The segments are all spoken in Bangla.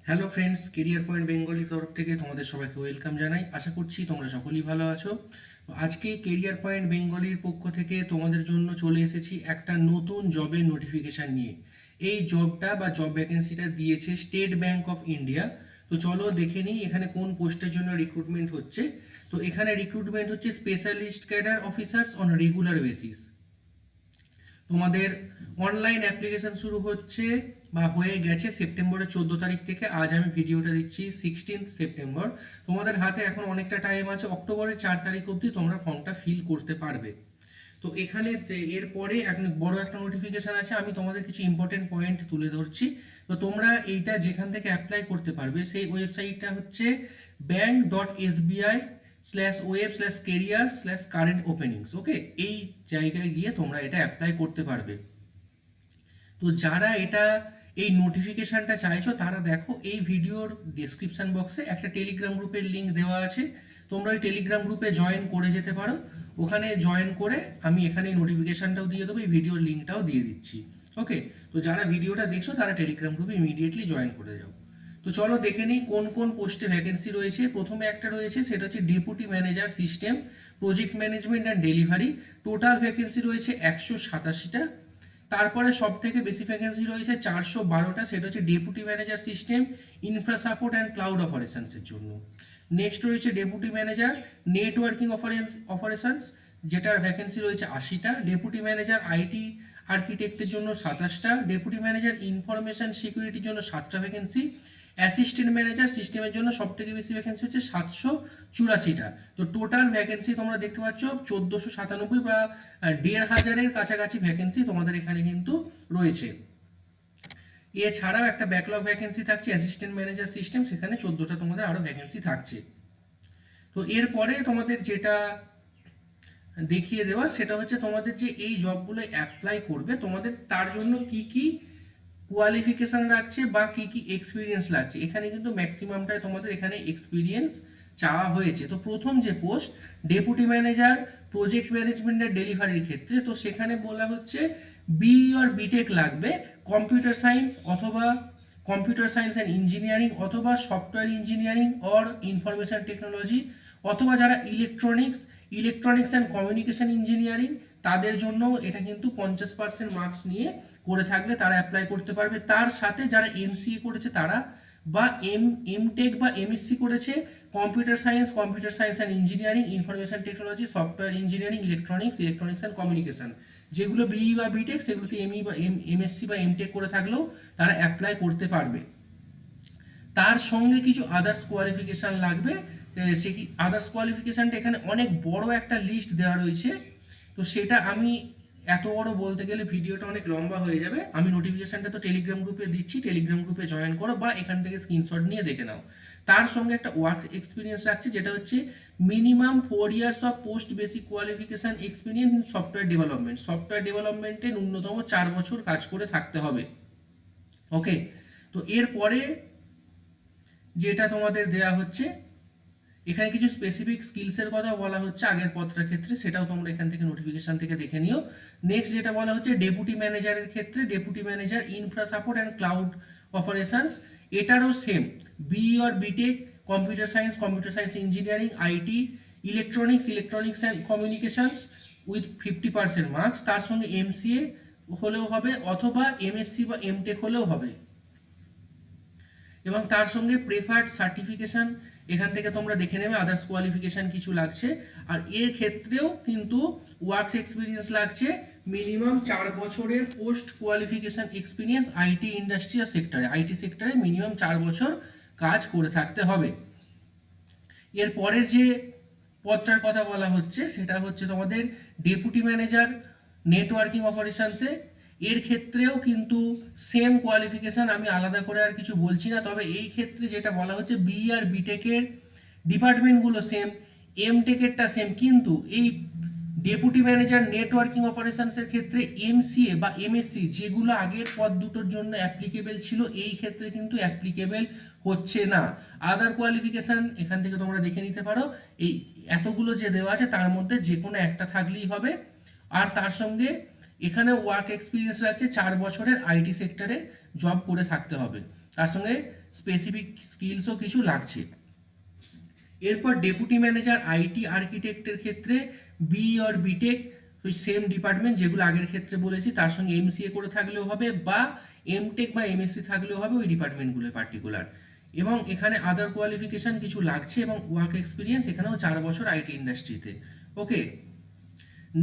Hello friends, career point Bengali তরফ থেকে তোমাদের সবাইকে ওয়েলকাম জানাই। আশা করছি তোমরা সকলেই ভালো আছো। তো আজকে কেরিয়ার পয়েন্ট বেঙ্গলির পক্ষ থেকে তোমাদের জন্য চলে এসেছি একটা নতুন জবের নোটিফিকেশান নিয়ে। এই জবটা বা জব ভ্যাকেন্সিটা দিয়েছে স্টেট ব্যাংক অফ ইন্ডিয়া। তো চলো দেখে নিই এখানে কোন পোস্টের জন্য রিক্রুটমেন্ট হচ্ছে। তো এখানে রিক্রুটমেন্ট হচ্ছে specialist cadre officers on regular basis. তোমাদের অনলাইন অ্যাপ্লিকেশন শুরু হচ্ছে বা হয়ে গেছে সেপ্টেম্বরের 14 তারিখ থেকে। আজ আমি ভিডিওটা দিচ্ছি 16 সেপ্টেম্বর। তোমাদের হাতে এখন অনেকটা টাইম আছে, অক্টোবরের 4 তারিখ অবধি তোমরা ফর্মটা ফিল করতে পারবে। তো এখানে এরপরে বড় একটা নোটিফিকেশন আছে, আমি তোমাদের কিছু ইম্পর্টেন্ট পয়েন্ট তুলে ধরছি। তো তোমরা এইটা যেখান থেকে অ্যাপ্লাই করতে পারবে সেই ওয়েবসাইটটা হচ্ছে bank.sbi/web/career/current openings। ওকে, এই জায়গায় গিয়ে তোমরা এটা অ্যাপ্লাই করতে পারবে। তো যারা এই নোটিফিকেশনটা চাইছো তারা দেখো এই ভিডিওর ডেসক্রিপশন বক্সে একটা টেলিগ্রাম গ্রুপের লিঙ্ক দেওয়া আছে। তোমরা ওই টেলিগ্রাম গ্রুপে জয়েন করে যেতে পারো। ওখানে জয়েন করে আমি এখানে নোটিফিকেশনটাও দিয়ে দেবো, এই ভিডিওর লিঙ্কটাও দিয়ে দিচ্ছি। ওকে, তো যারা ভিডিওটা দেখছো তারা টেলিগ্রাম গ্রুপে ইমিডিয়েটলি জয়েন করে যাও। তো চলো দেখে নিই কোন কোন পোস্টে ভ্যাকেন্সি রয়েছে। প্রথমে একটা রয়েছে, সেটা হচ্ছে deputy manager system project management and delivery. Total vacancy রয়েছে 187টা। তারপরে সব থেকে বেশি ভ্যাকেন্সি রয়েছে 412টা, সেটা হচ্ছে deputy manager system infra support and cloud অপারেশনসের জন্য। নেক্সট রয়েছে ডেপুটি ম্যানেজার নেটওয়ার্কিং অপারেশনস, যেটার ভ্যাকেন্সি রয়েছে 80টা। ডেপুটি ম্যানেজার আইটি আর্কিটেক্টের জন্য 27টা। ডেপুটি ম্যানেজার ইনফরমেশন সিকিউরিটির জন্য 7টা ভ্যাকেন্সি। অ্যাসিস্ট্যান্ট ম্যানেজার সিস্টেমের জন্য সব থেকে বেশি ভ্যাকেন্সি হচ্ছে 784টা। তো টোটাল ভ্যাকেন্সি তোমরা দেখতে পাচ্ছ 1497 বা 1500-এর কাছাকাছি ভ্যাকেন্সি তোমাদের এখানে কিন্তু রয়েছে। এছাড়াও একটা ব্যাকলগ ভ্যাকেন্সি থাকছে অ্যাসিস্ট্যান্ট ম্যানেজার সিস্টেম, সেখানে 14টা তোমাদের আরও ভ্যাকেন্সি থাকছে। তো এরপরে তোমাদের যেটা দেখিয়ে দেওয়া সেটা হচ্ছে তোমাদের যে এই জবগুলো অ্যাপ্লাই করবে তোমাদের তার জন্য কি কি কোয়ালিফিকেশন লাগছে বা কি কি এক্সপিরিয়েন্স লাগছে। এখানে কিন্তু ম্যাক্সিমামটাই তোমাদের এখানে এক্সপিরিয়েন্স চাওয়া হয়েছে। তো প্রথম যে পোস্ট ডেপুটি ম্যানেজার প্রজেক্ট ম্যানেজমেন্টের ডেলিভারির ক্ষেত্রে, তো সেখানে বলা হচ্ছে বিটেক লাগবে, কম্পিউটার সায়েন্স অথবা কম্পিউটার সায়েন্স অ্যান্ড ইঞ্জিনিয়ারিং অথবা software engineering or information technology, অথবা যারা ইলেকট্রনিক্স অ্যান্ড কমিউনিকেশন ইঞ্জিনিয়ারিং তাদের জন্য এটা কিন্তু 50% মার্কস নিয়ে করে থাকলে তারা অ্যাপ্লাই করতে পারবে। তার সাথে যারা এমসিএ করেছে তারা বা এমটেক বা এমএসসি করেছে computer science and engineering, information technology, software engineering, electronics and communication, যেগুলো বিই বা বিটেক সেগুলোতে এমই বা এমএসসি বা এমটেক করে থাকলেও তারা অ্যাপ্লাই করতে পারবে। তার সঙ্গে কিছু আদার্স কোয়ালিফিকেশান লাগবে। সে কি আদার্স কোয়ালিফিকেশানটা এখানে অনেক বড় একটা লিস্ট দেওয়া রয়েছে। তো সেটা আমি এত বড় বলতে গেলে ভিডিওটা অনেক লম্বা হয়ে যাবে। আমি নোটিফিকেশানটা তো টেলিগ্রাম গ্রুপে দিচ্ছি, টেলিগ্রাম গ্রুপে জয়েন করো বা এখান থেকে স্ক্রিনশট নিয়ে দেখে নাও। তার সঙ্গে একটা ওয়ার্ক এক্সপিরিয়েন্স রাখছে, যেটা হচ্ছে minimum 4 years of post basic qualification experience in software ডেভেলপমেন্টে ন্যূনতম 4 বছর কাজ করে থাকতে হবে। ওকে, তো এরপরে যেটা তোমাদের দেয়া হচ্ছে এখানে কিছু স্পেসিফিক স্কিলসের কথা বলা হচ্ছে আগের পদটার ক্ষেত্রে, সেটাও তোমরা এখান থেকে নোটিফিকেশন থেকে দেখে নিও। নেক্সট যেটা বলা হচ্ছে ডেপুটি ম্যানেজারের ক্ষেত্রে, deputy manager infra support and cloud operations, এটারও same BTech computer science engineering, IT, electronics and communications with 50% marks. তার সঙ্গে এমসিএ হলেও হবে অথবা এমএসসি বা এমটেক হলেও হবে, এবং তার সঙ্গে প্রেফার্ড সার্টিফিকেশন এখান থেকে তোমরা দেখে নেবে আদার্স কোয়ালিফিকেশন কিছু লাগছে। আর এর ক্ষেত্রেও কিন্তু ওয়ার্কস এক্সপিরিয়েন্স লাগছে, মিনিমাম 4 বছরের post qualification experience IT industry আর আইটি সেক্টরে মিনিমাম 4 বছর কাজ করে থাকতে হবে। এর পরের যে পদটার কথা বলা হচ্ছে সেটা হচ্ছে তোমাদের ডেপুটি ম্যানেজার নেটওয়ার্কিং অপারেশনসে। এর ক্ষেত্রেও কিন্তু সেম কোয়ালিফিকেশান, আমি আলাদা করে আর কিছু বলছি না। তবে এই ক্ষেত্রে যেটা বলা হচ্ছে আর বিটেকের ডিপার্টমেন্টগুলো সেম, এমটেকেরটা সেম, কিন্তু এই ডেপুটি ম্যানেজার নেটওয়ার্কিং অপারেশনসের ক্ষেত্রে এমসিএ বা এমএসসি যেগুলো আগের পদ দুটোর জন্য অ্যাপ্লিকেবল ছিল এই ক্ষেত্রে কিন্তু অ্যাপ্লিকেবল হচ্ছে না। আদার কোয়ালিফিকেশান এখান থেকে তোমরা দেখে নিতে পারো, এই এতগুলো যে দেওয়া আছে তার মধ্যে যে কোনো একটা থাকলেই হবে। আর তার সঙ্গে এখানে ওয়ার্ক এক্সপিরিয়েন্স রাখছে 4 বছরের আইটি সেক্টরে জব করে থাকতে হবে। তার সঙ্গে স্পেসিফিক স্কিলসও কিছু লাগছে। এরপর ডেপুটি ম্যানেজার আইটি আর্কিটেক্টের ক্ষেত্রে বি অর বিটেক, ওই সেম ডিপার্টমেন্ট যেগুলো আগের ক্ষেত্রে বলেছি, তার সঙ্গে এমসিএ করে থাকলেও হবে বা এমটেক বা এমএসসি থাকলেও হবে ওই ডিপার্টমেন্টগুলো পার্টিকুলার। এবং এখানে আদার কোয়ালিফিকেশন কিছু লাগছে এবং ওয়ার্ক এক্সপিরিয়েন্স এখানেও 4 বছর আইটি ইন্ডাস্ট্রিতে। ওকে,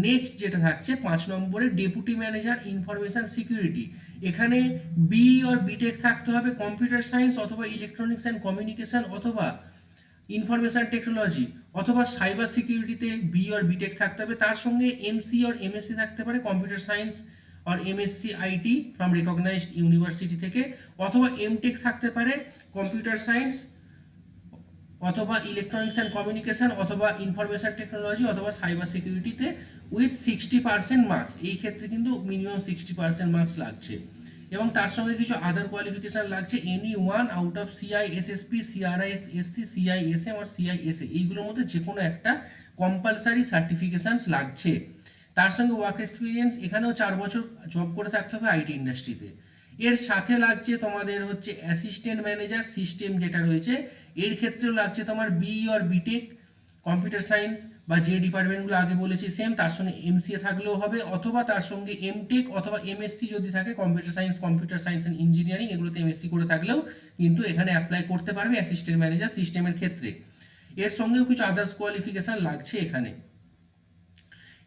নেক্সট যেটা থাকছে 5 নম্বরে ডেপুটি ম্যানেজার ইনফরমেশন সিকিউরিটি। এখানে বি অর বিটেক থাকতে হবে কম্পিউটার সায়েন্স অথবা ইলেকট্রনিক্স অ্যান্ড কমিউনিকেশন অথবা ইনফরমেশন টেকনোলজি অথবা সাইবার সিকিউরিটিতে বি অর বিটেক থাকতে হবে, তার সঙ্গে এমসি অর এমএসসি থাকতে পারে computer science or MSc IT from recognised university থেকে, অথবা এমটেক থাকতে পারে কম্পিউটার সায়েন্স অথবা ইলেকট্রনিক্স অ্যান্ড কমিউনিকেশন অথবা ইনফরমেশন টেকনোলজি অথবা সাইবার সিকিউরিটিতে উইথ 60% মার্কস। এই ক্ষেত্রে কিন্তু মিনিমাম 60% মার্কস লাগছে এবং তার সঙ্গে কিছু আদার কোয়ালিফিকেশন লাগছে any one out of CISSP, CRISC, CISM আর সিআইএসএ, এইগুলোর মধ্যে যে কোনো একটা কম্পালসারি সার্টিফিকেশনস লাগছে। তার সঙ্গে ওয়ার্ক এক্সপিরিয়েন্স এখানেও 4 বছর জব করে থাকতে হবে আইটি ইন্ডাস্ট্রিতে। এর সাথে লাগছে তোমাদের হচ্ছে অ্যাসিস্ট্যান্ট ম্যানেজার সিস্টেম যেটা রয়েছে, এর ক্ষেত্রেও লাগছে তোমার B or BTech computer science বা যে ডিপার্টমেন্টগুলো আগে বলেছি সেম, তার সঙ্গে এমসিএ থাকলেও হবে অথবা তার সঙ্গে এমটেক অথবা এমএসসি যদি থাকে কম্পিউটার সায়েন্স অ্যান্ড ইঞ্জিনিয়ারিং, এগুলোতে এমএসসি করে থাকলেও কিন্তু এখানে অ্যাপ্লাই করতে পারবে অ্যাসিস্ট্যান্ট ম্যানেজার সিস্টেমের ক্ষেত্রে। এর সঙ্গেও কিছু আদার্স কোয়ালিফিকেশন লাগছে এখানে।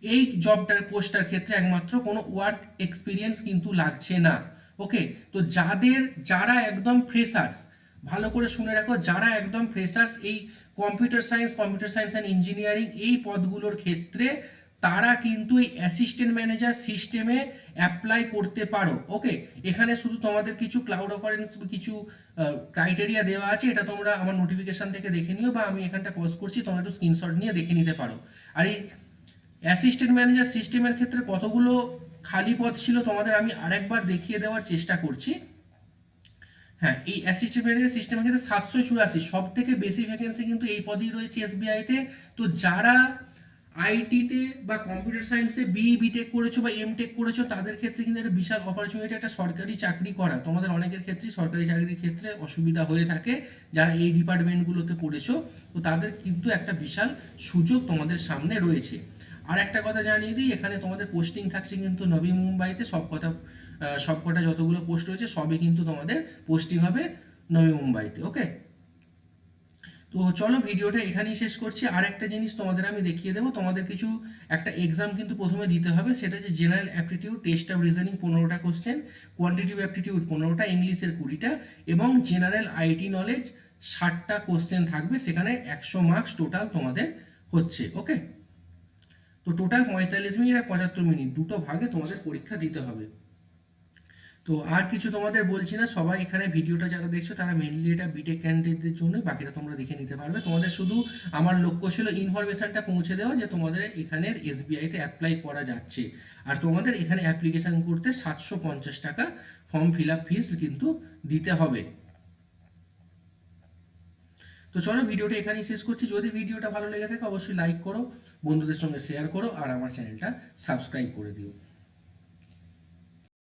এই জবটার পোস্টার ক্ষেত্রে একমাত্র কোনো ওয়ার্ক এক্সপিরিয়েন্স কিন্তু লাগছে না। ওকে, তো যারা একদম ফ্রেশার্স, ভালো করে শুনে রাখো, যারা একদম ফ্রেশার্স এই কম্পিউটার সায়েন্স অ্যান্ড ইঞ্জিনিয়ারিং এই পদগুলোর ক্ষেত্রে, তারা কিন্তু এই অ্যাসিস্ট্যান্ট ম্যানেজার সিস্টেমে অ্যাপ্লাই করতে পারো। ওকে, এখানে শুধু তোমাদের কিছু ক্লাউড অফারেন্স কিছু ক্রাইটেরিয়া দেওয়া আছে, এটা তোমরা আমার নোটিফিকেশন থেকে দেখে নিও বা আমি এখানটা পোস্ট করছি, তোমরা একটু স্ক্রিনশট নিয়ে দেখে নিতে পারো। আর এই অ্যাসিস্ট্যান্ট ম্যানেজার সিস্টেমের ক্ষেত্রে কতগুলো খালি পদ ছিল তোমাদের আমি আরেকবার দেখিয়ে দেওয়ার চেষ্টা করছি। হ্যাঁ, এই অ্যাসিস্ট্যান্ট ম্যানেজার সিস্টেমের ক্ষেত্রে 784, সব থেকে বেশি ভ্যাকেন্সি কিন্তু এই পদেই রয়েছে এসবিআইতে। তো যারা আইটিতে বা কম্পিউটার সায়েন্সে বিটেক করেছো বা এমটেক করেছো, তাদের ক্ষেত্রে কিন্তু একটা বিশাল অপরচুনিটি, একটা সরকারি চাকরি করা। তোমাদের অনেকের ক্ষেত্রেই সরকারি চাকরির ক্ষেত্রে অসুবিধা হয়ে থাকে, যারা এই ডিপার্টমেন্টগুলোতে পড়েছো, তো তাদের কিন্তু একটা বিশাল সুযোগ তোমাদের সামনে রয়েছে। আর একটা কথা জানিয়ে দিই, এখানে তোমাদের পোস্টিং থাকছে কিন্তু নবী মুম্বাইতে, সবকটা যতগুলো পোস্ট রয়েছে সবই কিন্তু তোমাদের পোস্টিং হবে নবী মুম্বাইতে। ওকে, তো চলো ভিডিওটা এখানেই শেষ করছি। আর একটা জিনিস তোমাদের আমি দেখিয়ে দেবো, তোমাদের কিছু একটা এক্সাম কিন্তু প্রথমে দিতে হবে, সেটা হচ্ছে general aptitude, test of reasoning 15টা কোশ্চেন, কোয়ান্টিটিভ অ্যাপটিটিউড 15টা, ইংলিশের 20টা এবং জেনারেল আইটি নলেজ 60টা কোশ্চেন থাকবে, সেখানে 100 মার্কস টোটাল তোমাদের হচ্ছে। ওকে, তো টোটাল 45 মিনিট আর 75 মিনিট দুটো ভাগে তোমাদের পরীক্ষা দিতে হবে। তো আর কিছু তোমাদের বলছি না, সবাই এখানে ভিডিওটা যারা দেখছো তারা মেনলি এটা বিটেক ক্যান্ডিডেটদের জন্য, বাকিটা তোমরা দেখে নিতে পারবে। তোমাদের শুধু আমার লক্ষ্য ছিল ইনফরমেশনটা পৌঁছে দেওয়া যে তোমাদের এখানের এসবিআইতে অ্যাপ্লাই করা যাচ্ছে, আর তোমাদের এখানে অ্যাপ্লিকেশন করতে 750 টাকা ফর্ম ফিল আপ ফিস কিন্তু দিতে হবে। তো চলো ভিডিওটা এখানেই শেষ করছি। যদি ভিডিওটা ভালো লেগে থাকে অবশ্যই লাইক করো, বন্ধুদের সঙ্গে শেয়ার করো আর আমার চ্যানেলটা সাবস্ক্রাইব করে দিও।